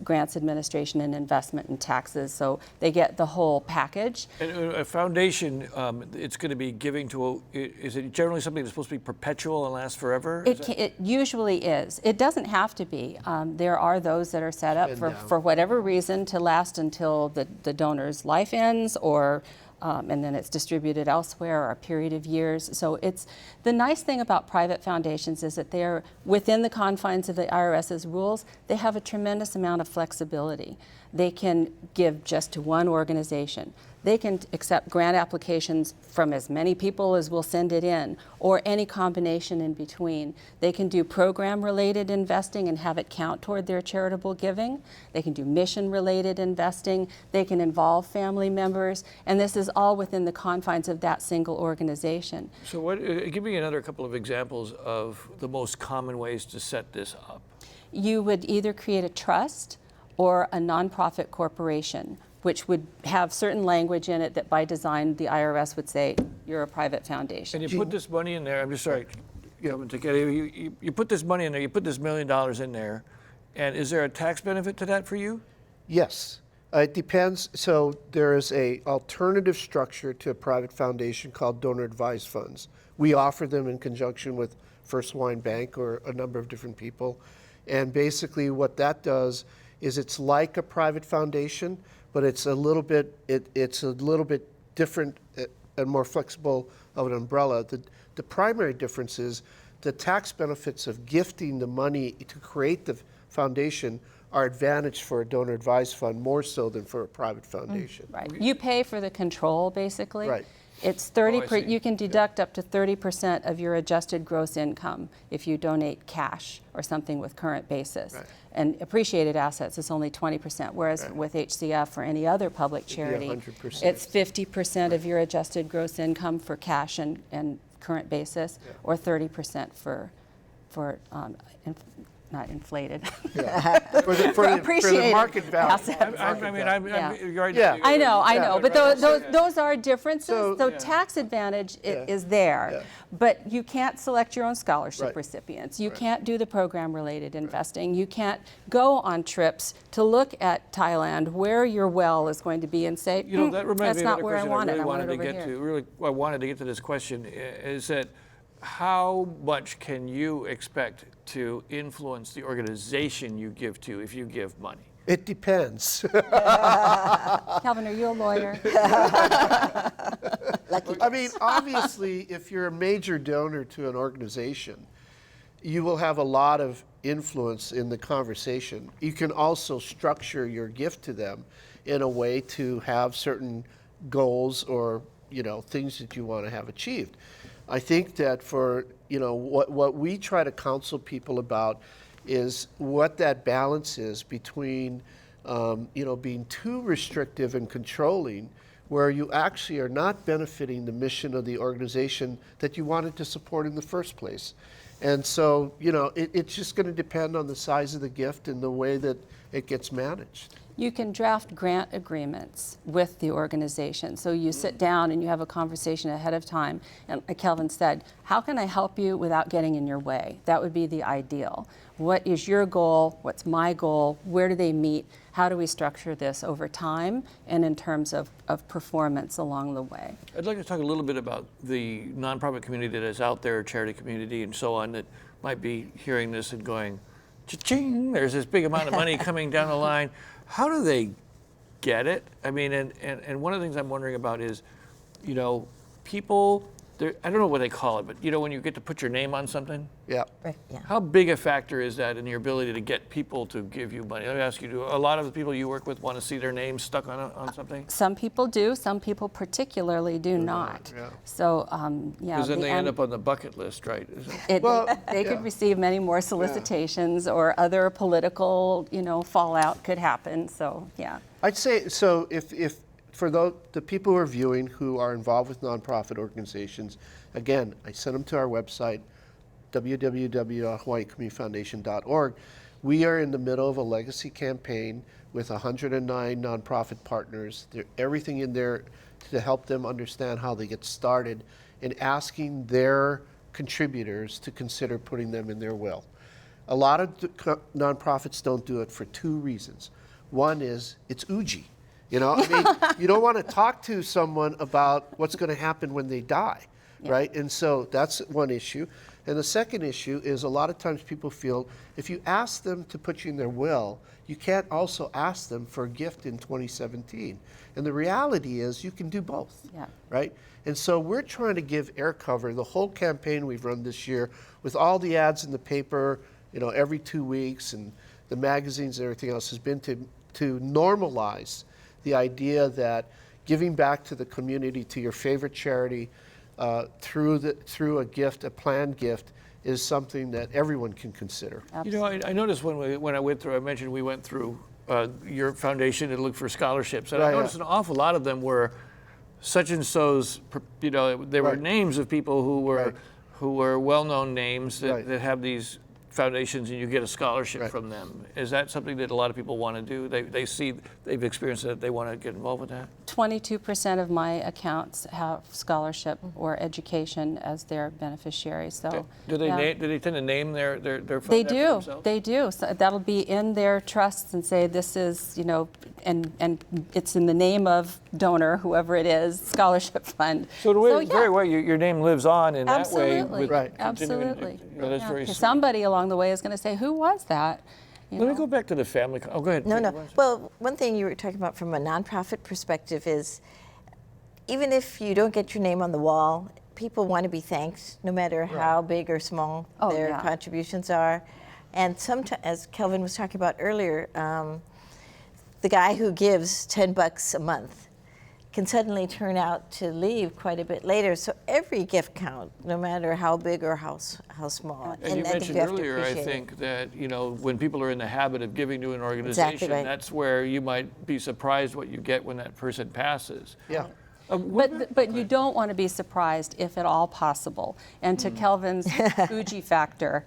grants administration and investment and taxes. So they get the whole package. And a foundation, it's going to be giving to, is it generally something that's supposed to be perpetual and last forever? It usually is. It doesn't have to be. There are those that are set up for whatever reason to last until the donor's life ends, or and then it's distributed elsewhere, or a period of years. So it's the nice thing about private foundations is that they're within the confines of the IRS's rules. They have a tremendous amount of flexibility. They can give just to one organization. They can accept grant applications from as many people as will send it in, or any combination in between. They can do program-related investing and have it count toward their charitable giving. They can do mission-related investing. They can involve family members, and this is all within the confines of that single organization. So give me another couple of examples of the most common ways to set this up. You would either create a trust or a nonprofit corporation, which would have certain language in it that by design the IRS would say you're a private foundation. And you put this money in there, I'm just sorry, You put this money in there, you put this $1 million in there, and is there a tax benefit to that for you? Yes. It depends. So there is a alternative structure to a private foundation called donor advised funds. We offer them in conjunction with First Hawaiian Bank or a number of different people. And basically what that does is it's like a private foundation, but it's a little bit different and more flexible of an umbrella. The primary difference is the tax benefits of gifting the money to create the foundation are advantaged for a donor advised fund more so than for a private foundation. Right. You pay for the control, basically. Right. It's 30. I see. You can deduct up to 30% of your adjusted gross income if you donate cash or something with current basis. Right. And appreciated assets is only 20%, whereas with HCF or any other public charity, 100%. it's 50% of your adjusted gross income for cash and current basis, or 30% for not inflated. For the market value. assets. You're right. Yeah. I know, but those are differences. So- tax advantage is there, Yeah. but you can't select your own scholarship Right. recipients. You can't do the program-related investing. You can't go on trips to look at Thailand where your well is going to be and say, That reminds that's me of not another where I question want it. really I want wanted it to over get here. to. Really, I wanted to get to this question is that how much can you expect to influence the organization you give to if you give money? It depends. Calvin, are you a lawyer? I mean, obviously, if you're a major donor to an organization, you will have a lot of influence in the conversation. You can also structure your gift to them in a way to have certain goals or things that you want to have achieved. I think that for what we try to counsel people about is what that balance is between being too restrictive and controlling, where you actually are not benefiting the mission of the organization that you wanted to support in the first place. And so it's just going to depend on the size of the gift and the way that it gets managed. You can draft grant agreements with the organization. So you sit down and you have a conversation ahead of time. And like Kelvin said, how can I help you without getting in your way? That would be the ideal. What is your goal? What's my goal? Where do they meet? How do we structure this over time and in terms of performance along the way? I'd like to talk a little bit about the nonprofit community that is out there, charity community and so on, that might be hearing this and going, cha-ching, there's this big amount of money coming down the line. How do they get it? I mean, and one of the things I'm wondering about is, people, I don't know what they call it, but when you get to put your name on something, Yeah. Right, yeah. how big a factor is that in your ability to get people to give you money? Let me ask you, do a lot of the people you work with want to see their names stuck on something? Some people do, some people particularly do not. yeah. So, Because then they end up on the bucket list, right? they could receive many more solicitations or other political, fallout could happen. So, yeah. I'd say, so if for the people who are viewing who are involved with nonprofit organizations, again, I send them to our website, www.hawaiicommunityfoundation.org. We are in the middle of a legacy campaign with 109 nonprofit partners. Everything in there to help them understand how they get started and asking their contributors to consider putting them in their will. A lot of nonprofits don't do it for two reasons. One is it's Uji. You don't want to talk to someone about what's going to happen when they die, right? And so that's one issue. And the second issue is a lot of times people feel if you ask them to put you in their will, you can't also ask them for a gift in 2017. And the reality is you can do both, right? And so we're trying to give air cover. The whole campaign we've run this year with all the ads in the paper, every 2 weeks and the magazines and everything else has been to normalize the idea that giving back to the community, to your favorite charity, through a gift, a planned gift, is something that everyone can consider. I noticed when I went through, I mentioned we went through your foundation and looked for scholarships, and Right, I noticed an awful lot of them were such and so's. They were Right. names of people who were well-known names that, Right. that have these foundations and you get a scholarship Right. from them. Is that something that a lot of people want to do? They've experienced that, they want to get involved with that? 22% of my accounts have scholarship or education as their beneficiary. So Do they yeah. do they tend to name their fund They after do. themselves? They do. So that'll be in their trusts and say this is, and it's in the name of donor, whoever it is, scholarship fund. So the way, So, yeah. very well, your name lives on in Absolutely. that way. with Right. continuing to- Absolutely. that's Yeah, very 'cause sweet. somebody along the way is going to say, who was that? You Let me know? go back to the family. Oh, go ahead. No, Kate, no. you wanna say? Well, one thing you were talking about from a nonprofit perspective is even if you don't get your name on the wall, people want to be thanked no matter how big or small Oh, their yeah. contributions are. And sometimes, as Kelvin was talking about earlier, the guy who gives $10 a month can suddenly turn out to leave quite a bit later. So every gift count, no matter how big or how small. And you I think mentioned have to earlier, I appreciate it. think, that when people are in the habit of giving to an organization, right. that's where you might be surprised what you get when that person passes. Yeah. But you don't want to be surprised if at all possible. And to Kelvin's Fuji factor,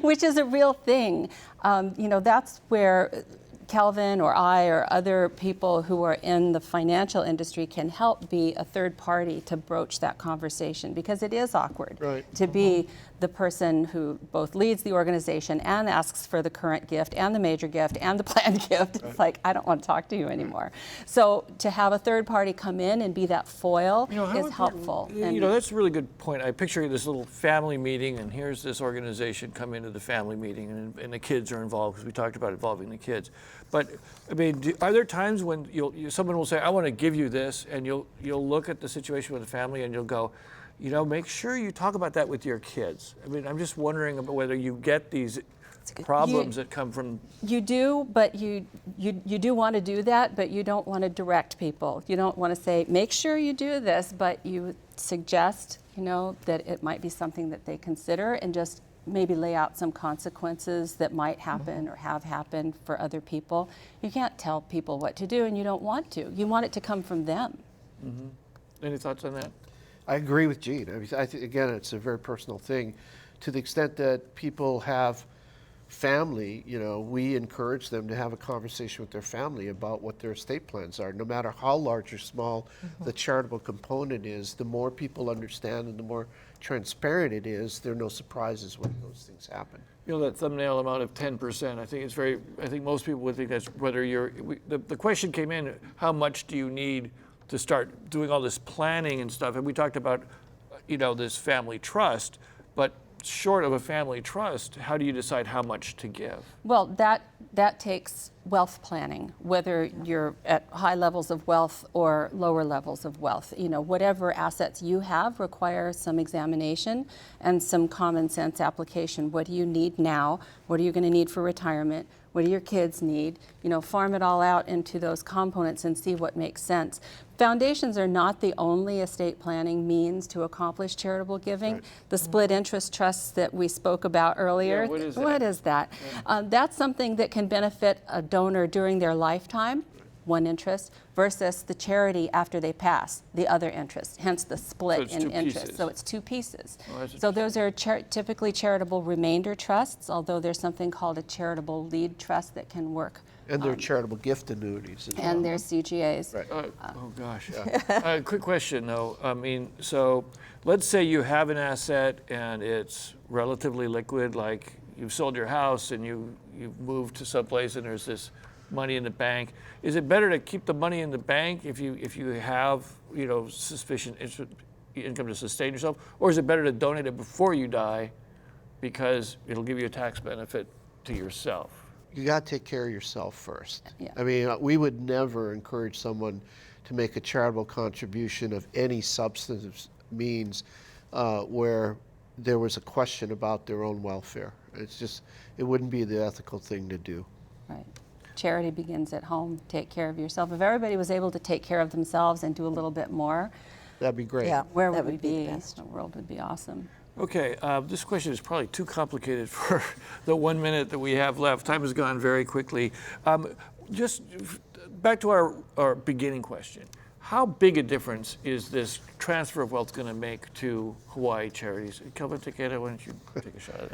which is a real thing, that's where Kelvin or I or other people who are in the financial industry can help be a third party to broach that conversation, because it is awkward to be the person who both leads the organization and asks for the current gift and the major gift and the planned gift. It's like, I don't want to talk to you anymore. So to have a third party come in and be that foil How is important- helpful. And that's a really good point. I picture this little family meeting, and here's this organization come into the family meeting, and the kids are involved, because we talked about involving the kids. But I mean, are there times when someone will say, "I want to give you this," and you'll look at the situation with the family and you'll go, make sure you talk about that with your kids. I mean, I'm just wondering about whether you get these problems that come from. You do, but you do want to do that, but you don't want to direct people. You don't want to say, make sure you do this, but you suggest, that it might be something that they consider, and just maybe lay out some consequences that might happen or have happened for other people. You can't tell people what to do, and you don't want to. You want it to come from them. Any thoughts on that? I agree with Gene. I mean, I think, again, it's a very personal thing. To the extent that people have family, we encourage them to have a conversation with their family about what their estate plans are. No matter how large or small the charitable component is, the more people understand and the more transparent it is, there are no surprises when those things happen. That thumbnail amount of 10%, I think most people would think that's whether the question came in, how much do you need to start doing all this planning and stuff? And we talked about, this family trust, but short of a family trust, how do you decide how much to give? Well, that takes wealth planning, whether you're at high levels of wealth or lower levels of wealth. Whatever assets you have require some examination and some common sense application. What do you need now? What are you going to need for retirement? What do your kids need? Farm it all out into those components and see what makes sense. Foundations are not the only estate planning means to accomplish charitable giving. Right. The split interest trusts that we spoke about earlier, Yeah, what is that? That's something that can benefit a donor during their lifetime, one interest, versus the charity after they pass, the other interest, hence the split it's in two interest. pieces. So it's two pieces. Oh, that's So those are typically charitable remainder trusts, although there's something called a charitable lead trust that can work. And they're charitable gift annuities as well. And there's CGAs. Right. Oh gosh. Quick question though. I mean, so let's say you have an asset and it's relatively liquid, like you've sold your house and you've moved to someplace and there's this money in the bank. Is it better to keep the money in the bank if you have sufficient income to sustain yourself, or is it better to donate it before you die because it'll give you a tax benefit to yourself? You got to take care of yourself first. Yeah. I mean, we would never encourage someone to make a charitable contribution of any substantive means where there was a question about their own welfare. It wouldn't be the ethical thing to do. Right. Charity begins at home. Take care of yourself. If everybody was able to take care of themselves and do a little bit more, That'd be great. Yeah, where that would we would be be? the best. The world would be awesome. Okay, this question is probably too complicated for the 1 minute that we have left. Time has gone very quickly. Just back to our beginning question. How big a difference is this transfer of wealth going to make to Hawaii charities? Kelvin Takeda, why don't you take a shot at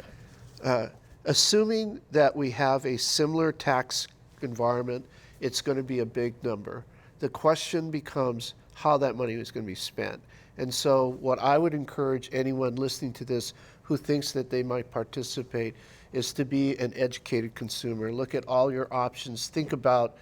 that? Assuming that we have a similar tax environment, it's going to be a big number. The question becomes how that money is going to be spent. And so what I would encourage anyone listening to this who thinks that they might participate is to be an educated consumer. Look at all your options. Think about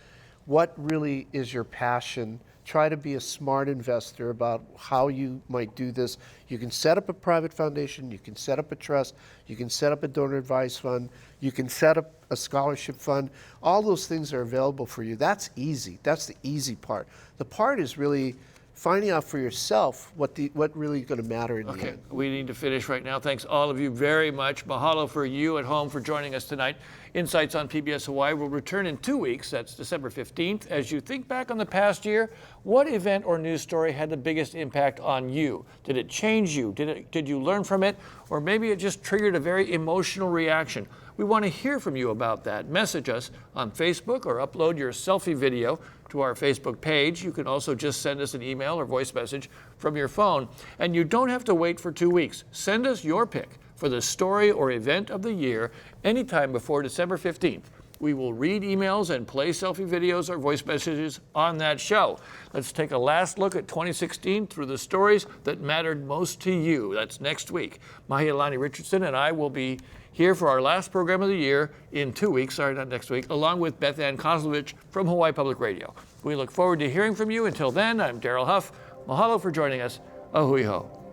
what really is your passion. Try to be a smart investor about how you might do this. You can set up a private foundation, you can set up a trust, you can set up a donor advised fund, you can set up a scholarship fund. All those things are available for you. That's easy. That's the easy part. The part is really finding out for yourself what really is going to matter in the end. We need to finish right now. Thanks all of you very much. Mahalo for you at home for joining us tonight. Insights on PBS Hawaii will return in 2 weeks. That's December 15th. As you think back on the past year, what event or news story had the biggest impact on you? Did it change you? Did you learn from it? Or maybe it just triggered a very emotional reaction? We want to hear from you about that. Message us on Facebook or upload your selfie video to our Facebook page. You can also just send us an email or voice message from your phone. And you don't have to wait for 2 weeks. Send us your pick for the story or event of the year anytime before December 15th. We will read emails and play selfie videos or voice messages on that show. Let's take a last look at 2016 through the stories that mattered most to you. That's next week. Mahialani Richardson and I will be here for our last program of the year in 2 weeks, sorry, not next week, along with Beth Ann Kozlovich from Hawaii Public Radio. We look forward to hearing from you. Until then, I'm Daryl Huff. Mahalo for joining us. Ahui ho.